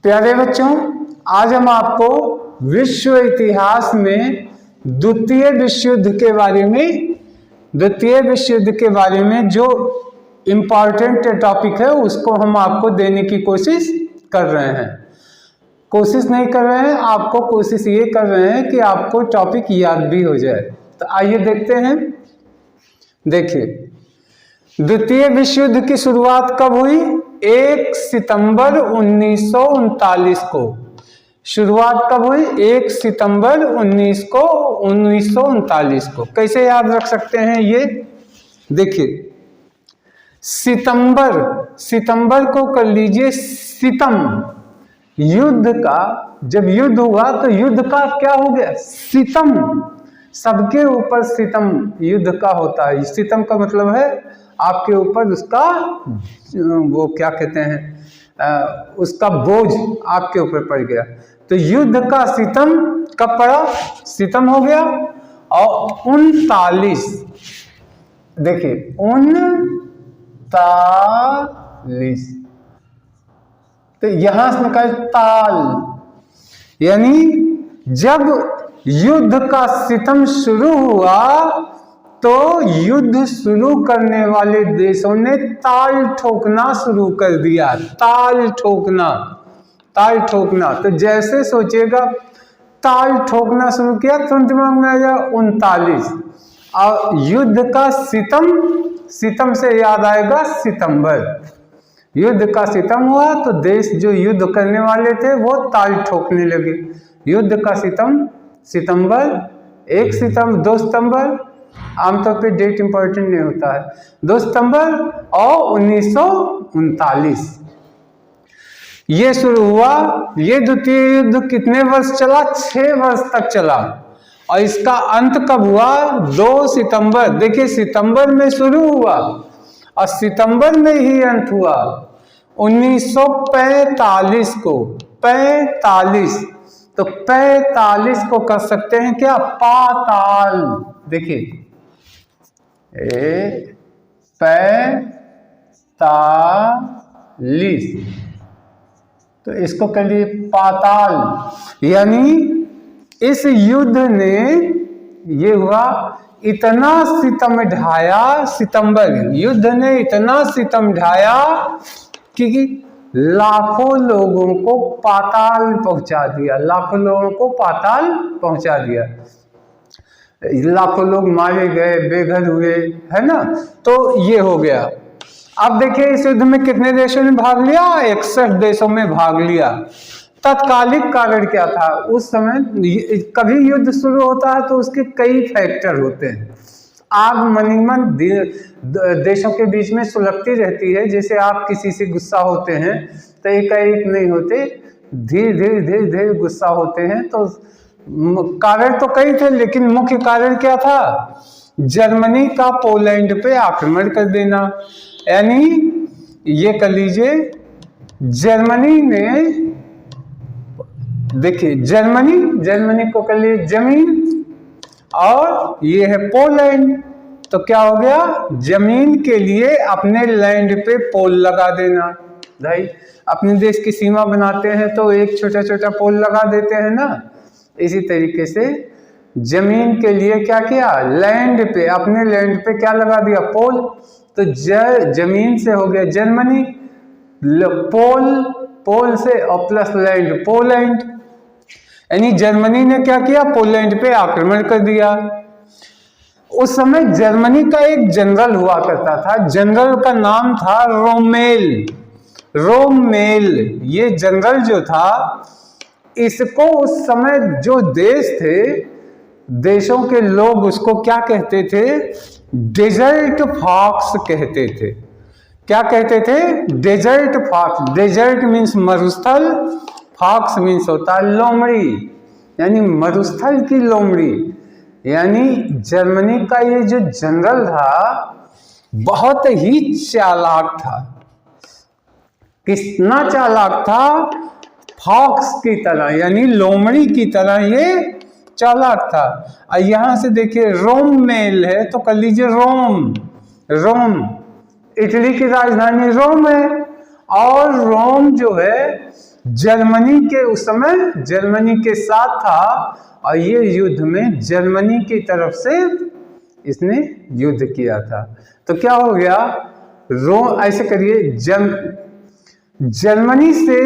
प्यारे बच्चों, आज हम आपको विश्व इतिहास में द्वितीय विश्व युद्ध के बारे में जो इम्पॉर्टेंट टॉपिक है उसको हम आपको देने की कोशिश कर रहे हैं। कोशिश नहीं कर रहे हैं, आपको कोशिश ये कर रहे हैं कि आपको टॉपिक याद भी हो जाए। तो आइए देखते हैं। देखिए, द्वितीय विश्व युद्ध की शुरुआत कब हुई? 1 सितंबर 1939 को। शुरुआत कब हुई? 1 सितंबर 1939 को। कैसे याद रख सकते हैं ये? देखिए, सितंबर को कर लीजिए सितम। युद्ध का जब युद्ध हुआ तो युद्ध का क्या हो गया? सितम। सबके ऊपर सितम युद्ध का होता है। सितम का मतलब है आपके ऊपर उसका वो क्या कहते हैं, उसका बोझ आपके ऊपर पड़ गया। तो युद्ध का सितम कब पड़ा? सितम हो गया। और 39, देखिए 39, तो यहां से निकाल ताल, यानी जब युद्ध का सितम शुरू हुआ तो युद्ध शुरू करने वाले देशों ने ताल ठोकना शुरू कर दिया। ताल ठोकना। तो जैसे सोचिएगा ताल ठोकना शुरू किया तो दिमाग में आ जाए 39। और युद्ध का सितम से याद आएगा सितंबर। युद्ध का सितम हुआ तो देश जो युद्ध करने वाले थे वो ताल ठोकने लगे। युद्ध का सितंबर, 1 सितंबर, 2 सितंबर, आमतौर पे डेट इंपॉर्टेंट नहीं होता है। 2 सितंबर और 1939 ये शुरू हुआ। ये द्वितीय युद्ध कितने वर्ष चला? 6 वर्ष तक चला। और इसका अंत कब हुआ? 2 सितंबर। देखिए, सितंबर में शुरू हुआ और सितंबर में ही अंत हुआ 1945 को। 45, तो 45 को कर सकते हैं क्या? पाताल। देखिए 45, तो इसको कह लिए पाताल। यानी इस युद्ध ने ये हुआ, इतना सितम ढाया, सितंबर युद्ध ने इतना सितम ढाया कि लाखों लोगों को पाताल पहुंचा दिया। लाखों लोगों को पाताल पहुंचा दिया। लाखों लोग मारे गए, बेघर हुए, है ना। तो ये हो गया। अब देखिए, इस युद्ध में कितने देशों ने भाग लिया? 61 देशों में भाग लिया। तत्कालिक कारण क्या था उस समय? कभी युद्ध शुरू होता है तो उसके कई फैक्टर होते हैं। आगमन देशों के बीच में सुलगती रहती है। जैसे आप किसी से गुस्सा होते हैं तो एक नहीं होते, धीरे धीरे गुस्सा होते हैं। तो कारण तो कई थे, लेकिन मुख्य कारण क्या था? जर्मनी का पोलैंड पे आक्रमण कर देना। यानी ये कर लीजिए, जर्मनी ने, देखिए जर्मनी को कर लिए जमीन, और ये है पोलैंड। तो क्या हो गया? जमीन के लिए अपने लैंड पे पोल लगा देना। भाई, अपने देश की सीमा बनाते हैं तो एक छोटा छोटा पोल लगा देते हैं ना। इसी तरीके से जमीन के लिए क्या किया? लैंड पे, अपने लैंड पे क्या लगा दिया? पोल। तो जमीन से हो गया जर्मनी, पोल से और प्लस लैंड, पोलैंड। यानी जर्मनी ने क्या किया? पोलैंड पे आक्रमण कर दिया। उस समय जर्मनी का एक जनरल हुआ करता था। जनरल का नाम था रोमेल। ये जनरल जो था, इसको उस समय जो देश थे, देशों के लोग उसको क्या कहते थे? डेजर्ट फॉक्स कहते थे। क्या कहते थे? Desert fox. डेजर्ट मीन्स मरुस्थल, फॉक्स मीन्स होता है लोमड़ी, यानी मरुस्थल की लोमड़ी। यानी जर्मनी का ये जो जनरल था बहुत ही चालाक था। कितना चालाक था? फॉक्स की तरह, यानी लोमड़ी की तरह ये चालाक था। और यहां से देखिए रोमेल है तो कर लीजिए रोम। इटली की राजधानी रोम है। और रोम जो है जर्मनी के उस समय जर्मनी के साथ था और ये युद्ध में जर्मनी की तरफ से इसने युद्ध किया था। तो क्या हो गया, रोम, ऐसे करिए, जर्मनी से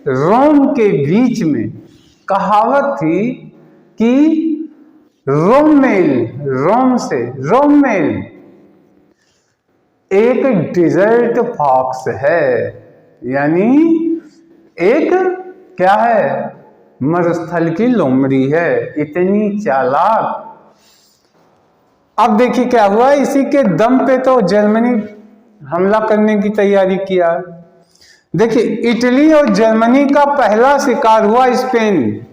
रोम के बीच में कहावत थी कि रोमेल एक डिजर्ट फॉक्स है, यानी एक क्या है, मरुस्थल की लोमड़ी है, इतनी चालाक। अब देखिए क्या हुआ, इसी के दम पे तो जर्मनी हमला करने की तैयारी किया। देखिए इटली और जर्मनी का पहला शिकार हुआ स्पेन।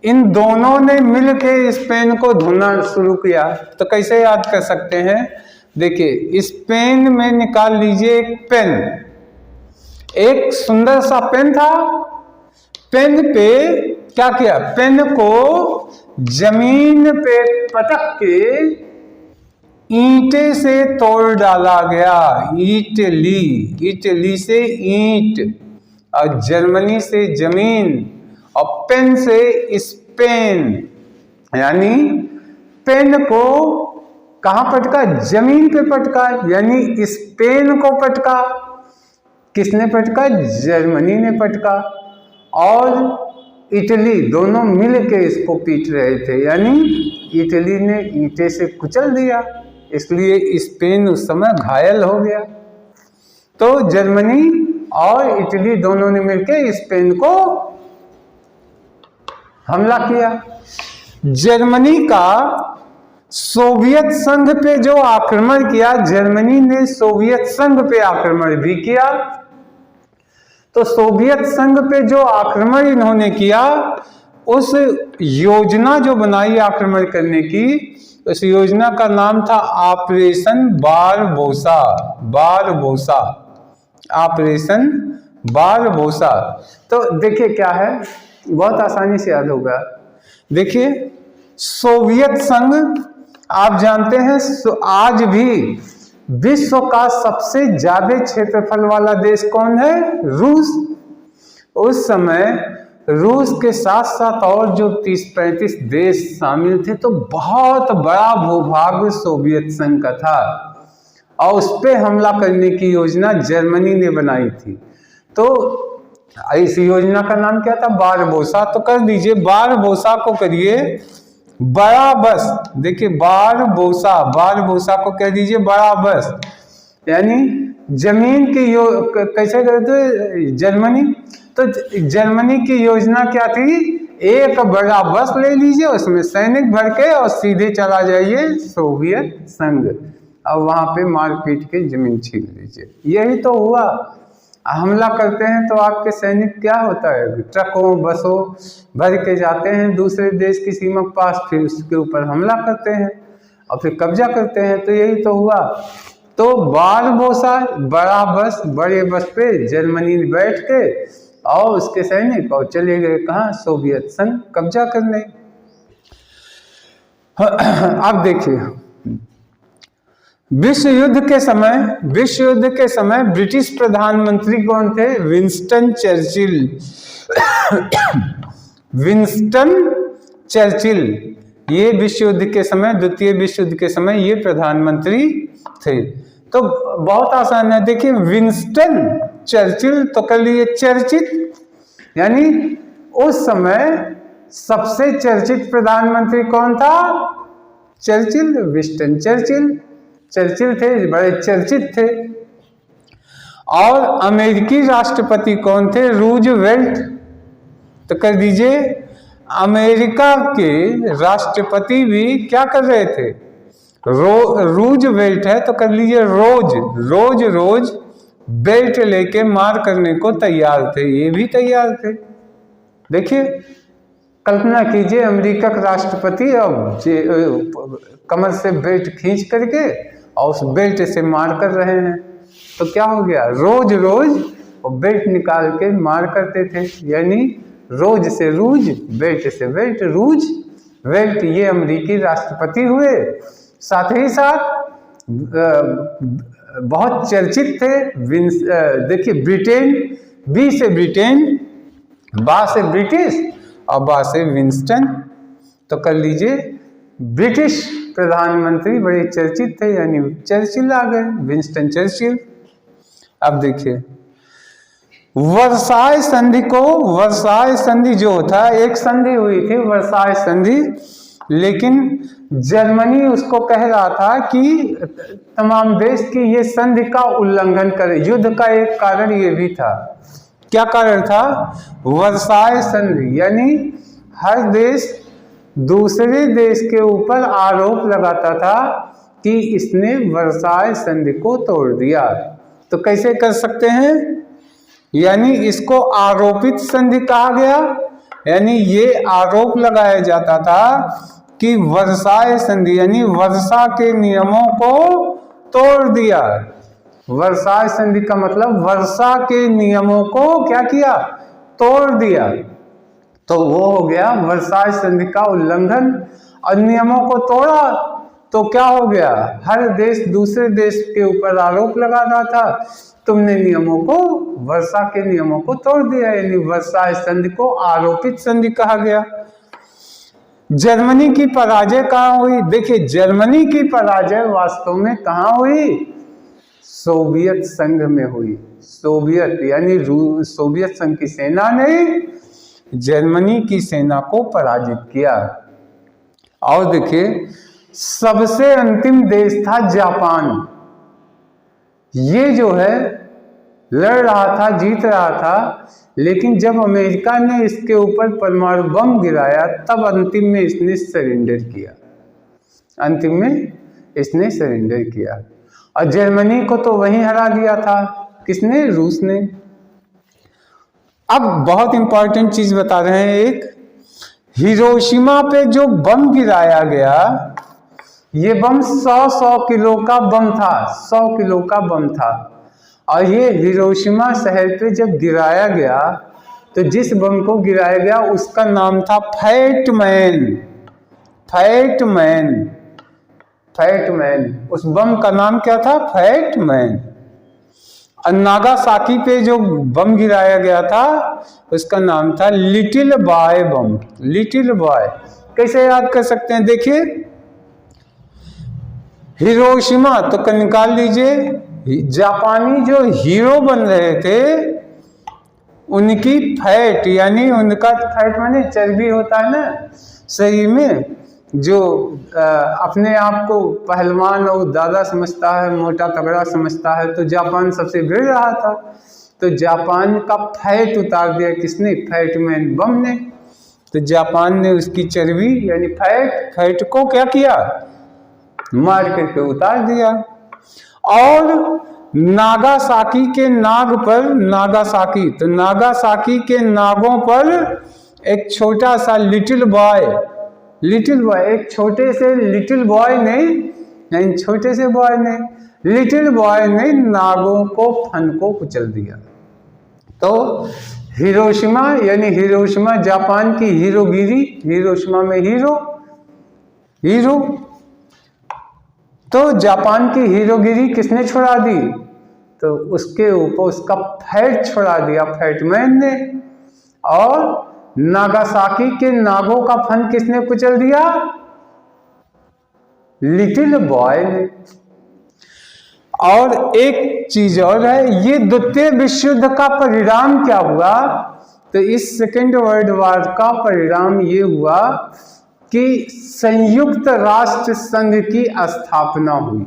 इन दोनों ने मिलकर स्पेन को धोना शुरू किया। तो कैसे याद कर सकते हैं, देखिए स्पेन में निकाल लीजिए एक पेन, एक सुंदर सा पेन था। पेन पे क्या किया, पेन को जमीन पे पटक के ईंटे से तोड़ डाला गया। इटली से ईंट और जर्मनी से जमीन और पेन से स्पेन, यानी पेन को कहां पटका, जमीन पे पटका, यानी स्पेन को पटका। किसने पटका, जर्मनी ने पटका और इटली, दोनों मिलके इसको पीट रहे थे, यानी इटली ने ईंटे से कुचल दिया, इसलिए स्पेन उस समय घायल हो गया। तो जर्मनी और इटली दोनों ने मिलकर स्पेन को हमला किया। जर्मनी का सोवियत संघ पे जो आक्रमण किया, जर्मनी ने सोवियत संघ पे आक्रमण भी किया। तो सोवियत संघ पे जो आक्रमण इन्होंने किया, उस योजना जो बनाई आक्रमण करने की, उस योजना का नाम था ऑपरेशन बारबोसा। Operation Barbosa. तो देखिए क्या है, बहुत आसानी से याद होगा। देखिए सोवियत संघ, आप जानते हैं आज भी विश्व का सबसे ज्यादा क्षेत्रफल वाला देश कौन है, रूस। उस समय रूस के साथ साथ और जो 30-35 देश शामिल थे, तो बहुत बड़ा भूभाग सोवियत संघ का था और उस पे हमला करने की योजना जर्मनी ने बनाई थी। तो इस योजना का नाम क्या था, बारबोसा। तो कर दीजिए, बारबोसा को करिए बड़ा बस। देखिए बारबोसा को कह दीजिए बड़ा बस, यानी जमीन की कैसे करते जर्मनी। तो जर्मनी की योजना क्या थी, एक बड़ा बस ले लीजिए, उसमें सैनिक भर के और सीधे चला जाइए सोवियत संघ, और वहां पे मारपीट के जमीन छीन लीजिए। यही तो हुआ। हमला करते हैं तो आपके सैनिक क्या होता है, ट्रकों बसों भर के जाते हैं दूसरे देश की सीमा के पास, फिर उसके ऊपर हमला करते हैं और फिर कब्जा करते हैं। तो यही तो हुआ। तो बारबोसा, बड़ा बस, बड़े बस पे जर्मनी बैठ के और उसके सैनिक और चले गए कहाँ, सोवियत संघ कब्जा करने। अब देखिए विश्व युद्ध के समय ब्रिटिश प्रधानमंत्री कौन थे, विंस्टन चर्चिल। ये विश्व युद्ध के समय, द्वितीय विश्व युद्ध के समय ये प्रधानमंत्री थे। तो बहुत आसान है, देखिए विंस्टन चर्चिल, तो कर लिए चर्चित, यानी उस समय सबसे चर्चित प्रधानमंत्री कौन था, चर्चिल, विंस्टन चर्चिल थे, बड़े चर्चित थे। और अमेरिकी राष्ट्रपति कौन थे, रूजवेल्ट। तो कर दीजिए अमेरिका के राष्ट्रपति भी क्या कर रहे थे, रूजवेल्ट है, तो कर लीजिए रोज बेल्ट लेके मार करने को तैयार थे, ये भी तैयार थे। देखिए कल्पना कीजिए, अमेरिका का राष्ट्रपति अब कमर से बेल्ट खींच करके और उस बेल्ट से मार कर रहे हैं, तो क्या हो गया, रोज वो बेल्ट निकाल के मार करते थे, यानी रोज से रूज, बेल्ट से बेल्ट, रूज वेल्ट, ये अमेरिकी राष्ट्रपति हुए। साथ ही साथ बहुत चर्चित थे, देखिए ब्रिटेन, बी से ब्रिटेन, बा से ब्रिटिश और बा से विंस्टन। तो कर लीजिए, ब्रिटिश प्रधानमंत्री बड़े चर्चित थे, यानी चर्चिल आ गए, विंस्टन चर्चिल। अब देखिए वर्साय संधि को, वर्साय संधि जो था, एक संधि हुई थी वर्साय संधि, लेकिन जर्मनी उसको कह रहा था कि तमाम देश की ये संधि का उल्लंघन करे। युद्ध का एक कारण ये भी था। क्या कारण था? वर्साय संधि, यानी हर देश दूसरे देश के ऊपर आरोप लगाता था कि इसने वर्साय संधि को तोड़ दिया। तो कैसे कर सकते हैं? यानी इसको आरोपित संधि कहा गया, यानी ये आरोप लगाया जाता था कि वर्साय संधि यानी वर्षा के नियमों को तोड़ दिया। वर्साय संधि का मतलब वर्षा के नियमों को क्या किया? तोड़ दिया। तो वो हो गया वर्साय संधि का उल्लंघन, और नियमों को तोड़ा तो क्या हो गया? हर देश दूसरे देश के ऊपर आरोप लगा रहा था, तुमने नियमों को, वर्षा के नियमों को तोड़ दिया, यानी वर्साय संधि को आरोपित संधि कहा गया। जर्मनी की पराजय कहाँ हुई? देखिए जर्मनी की पराजय वास्तव में कहाँ हुई? सोवियत संघ में हुई। सोवियत यानी सोवियत संघ की सेना ने जर्मनी की सेना को पराजित किया। और देखिए सबसे अंतिम देश था जापान। ये जो है लड़ रहा था, जीत रहा था, लेकिन जब अमेरिका ने इसके ऊपर परमाणु बम गिराया तब अंतिम में इसने सरेंडर किया। अंतिम में इसने सरेंडर किया। और जर्मनी को तो वहीं हरा दिया था। किसने? रूस ने। अब बहुत इंपॉर्टेंट चीज बता रहे हैं। एक हिरोशिमा पे जो बम गिराया गया, ये बम 100 किलो का बम था। 100 किलो का बम था। और ये हिरोशिमा शहर पे जब गिराया गया तो जिस बम को गिराया गया उसका नाम था fat man. Fat man, fat man, उस बम का नाम क्या था? Fat man. और नागासाकी पे जो बम गिराया गया था उसका नाम था लिटिल बॉय बम। लिटिल बॉय कैसे याद कर सकते हैं? देखिए हिरोशिमा तो निकाल लीजिए, जापानी जो हीरो बन रहे थे उनकी फैट, यानी उनका फैट माने चर्बी होता है ना शरीर में, जो अपने आप को पहलवान और दादा समझता है, मोटा तगड़ा समझता है, तो जापान सबसे गिर रहा था। तो जापान का फैट उतार दिया किसने? फैटमैन बम ने। तो जापान ने उसकी चर्बी यानी फैट को क्या किया? मार करके उतार दिया। और नागासाकी के नाग पर, नागासाकी, तो नागासाकी के नागों पर एक छोटा सा लिटिल बॉय, एक छोटे से लिटिल बॉय ने, यानी छोटे से बॉय ने, लिटिल बॉय ने नागों को फन को कुचल दिया। तो हिरोशिमा यानी हिरोशिमा जापान की हीरोगिरी, हिरोशिमा में हीरो। तो जापान की हीरोगिरी किसने छुड़ा दी? तो उसके ऊपर उसका फैट छुड़ा दिया फैटमैन ने। और नागासाकी के नागों का फन किसने कुचल दिया? लिटिल बॉय ने। और एक चीज और है, ये द्वितीय विश्व युद्ध का परिणाम क्या हुआ? तो इस सेकेंड वर्ल्ड वॉर का परिणाम ये हुआ कि संयुक्त राष्ट्र संघ की स्थापना हुई,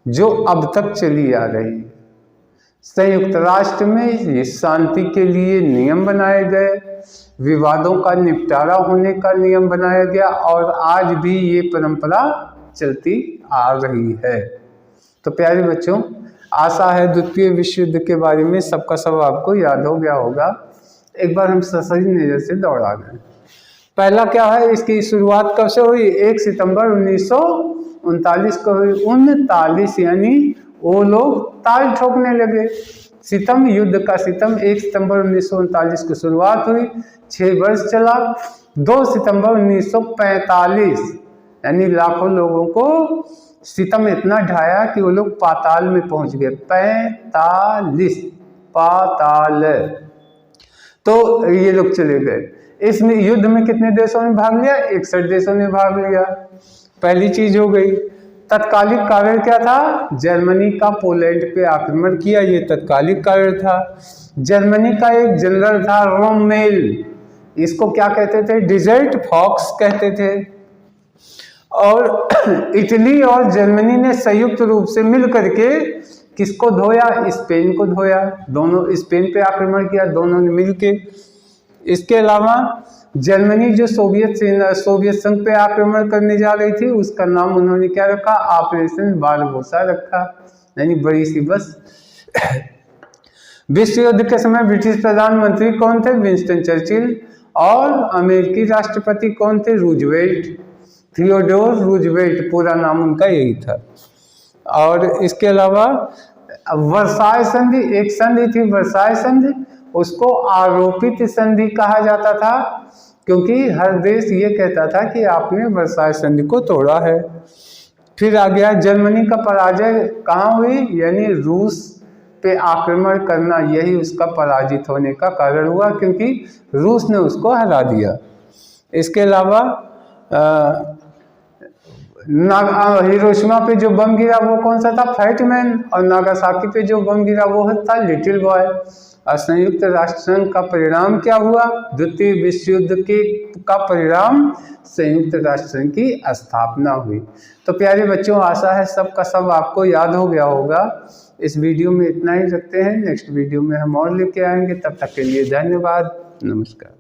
जो अब तक चली आ रही है। संयुक्त राष्ट्र में ये शांति के लिए नियम बनाए गए, विवादों का निपटारा होने का नियम बनाया गया, और आज भी ये परंपरा चलती आ रही है। तो प्यारे बच्चों, आशा है द्वितीय विश्व युद्ध के बारे में सबका सब आपको याद हो गया होगा। एक बार हम सही नजर से दौड़ा दें। पहला क्या है, इसकी शुरुआत कब से हुई? 1 सितंबर 1939 को हुई। 39 यानी वो लोग ताल ठोकने लगे। सितम, युद्ध का सितम 1 सितंबर 1939 को शुरुआत हुई, 6 वर्ष चला। 2 सितंबर 1945 यानी लाखों लोगों को सितम इतना ढाया कि वो लोग पाताल में पहुंच गए। 45 पाताल। तो ये लोग चले गए। इस युद्ध में कितने देशों ने भाग लिया? 61 देशों ने भाग लिया। पहली चीज हो गई। तत्कालिक कारण क्या था? जर्मनी का पोलैंड पे आक्रमण किया, ये तत्कालिक कारण था। जर्मनी का एक जनरल था रोमेल, इसको क्या कहते थे? डिजर्ट फॉक्स कहते थे। और इटली और जर्मनी ने संयुक्त रूप से मिल करके किसको धोया? स्पेन को धोया। दोनों स्पेन पे आक्रमण किया, दोनों ने मिलके। इसके अलावा जर्मनी जो सोवियत संघ पे आक्रमण करने जा रही थी, उसका नाम उन्होंने क्या रखा? ऑपरेशन बारबोसा रखा, यानी बड़ी सी बस। विश्व युद्ध के समय ब्रिटिश प्रधानमंत्री कौन थे? Winston Churchill. और अमेरिकी राष्ट्रपति कौन थे? रूजवेल्ट, थियोडोर रूजवेल्ट, पूरा नाम उनका यही था। और इसके अलावा वर्साय संधि, एक संधि थी वर्साय संधि, उसको आरोपित संधि कहा जाता था, क्योंकि हर देश ये कहता था कि आपने वर्साय संधि को तोड़ा है। फिर आ गया जर्मनी का पराजय कहाँ हुई? यानी रूस पे आक्रमण करना, यही उसका पराजित होने का कारण हुआ, क्योंकि रूस ने उसको हरा दिया। इसके अलावा हिरोशिमा पे जो बम गिरा वो कौन सा था? फैटमैन। और नागासाकी पे जो बम गिरा वो था लिटिल बॉय। और संयुक्त राष्ट्र संघ का परिणाम क्या हुआ? द्वितीय विश्व युद्ध का परिणाम संयुक्त राष्ट्र संघ की स्थापना हुई। तो प्यारे बच्चों, आशा है सबका सब आपको याद हो गया होगा। इस वीडियो में इतना ही रखते हैं, नेक्स्ट वीडियो में हम और लेके आएंगे। तब तक के लिए धन्यवाद, नमस्कार।